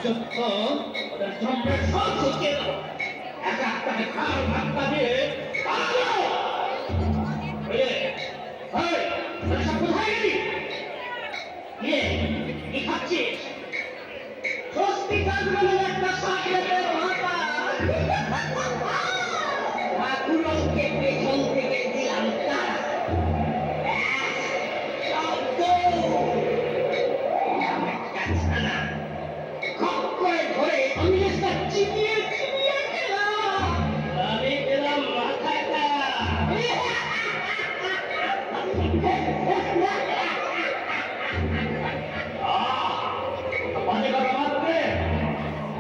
যুদ্ধ ওদের সামনে সব শিখিয়ে দেবো। এক একটাকে খাল ধাক্কা দিয়ে পালালো। কোথায় গেলি? কি খাচ্ছিস? স্বস্তি কাজগুলো একটা সাকেতের ভাতা। ঠাকুরকে পেছন থেকে দিলাম তারা। চিবিয়ে চিবিয়ে খেলাম। আমি খেলাম মাথাটা।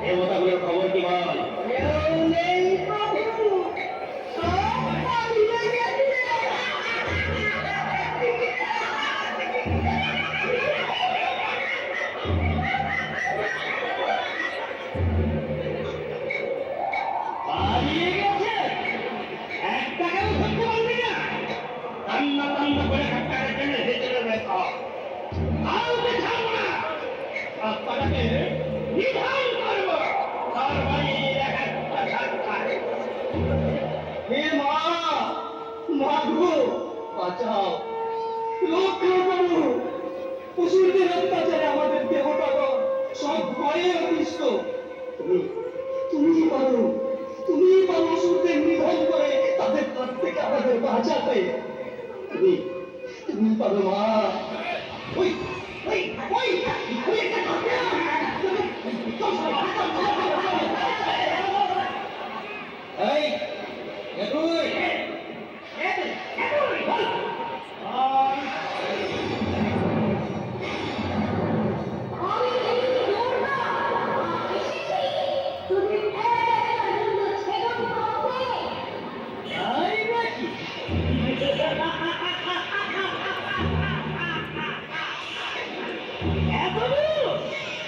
দেবতাগুলোর খবর কি বল? নেই প্রভু, সব পালিয়ে গেছে। পালিয়ে গেছে? একটাকেও ধরতে পারবি না? কান্না কান্না করে একটাকে টেনে ভেতরে রেখা। কাউকে ছাড়বো না। আত্মাটাকে নিধন করবো। তার বাড়ির এক একটা ঝাড়খায়। হে মা, মাগো, বাঁচাও, রক্ষা করো। অসুরদের অত্যাচারে আমাদের দেহটা সব ভয়ে অতিষ্ঠ। তুমি পারো, তুমি পারো অসুরদের নিধন করে তাদের হাত থেকে আমাদের বাঁচাতে। তুমি পারো মা। ওই ওই ওই ওই একটা এই এটুই এটুই বল।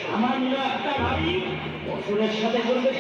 সামান্য একটা ভাবি অসুরের সাথে করবে।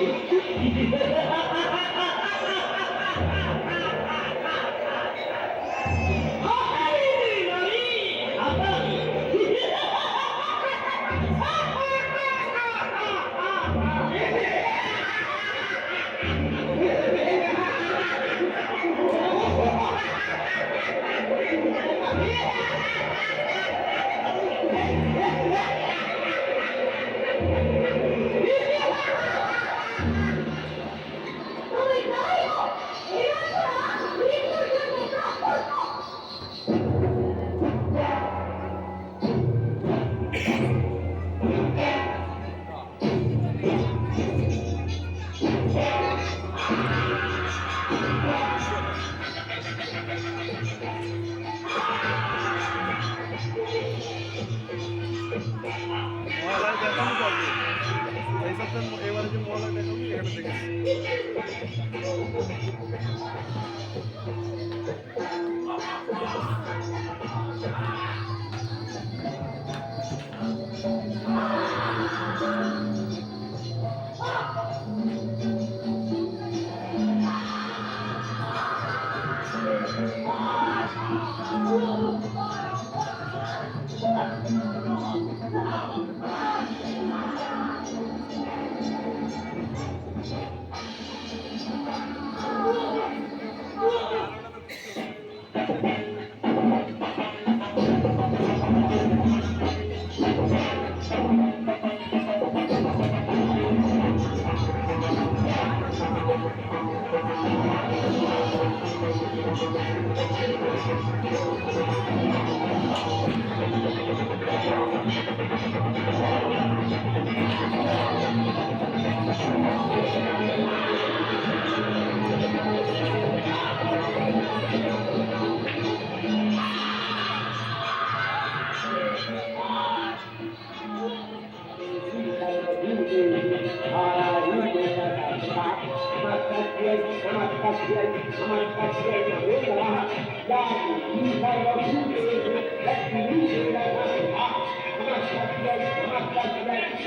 এবারে যে মহলা দেখাবি এখানে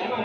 আমার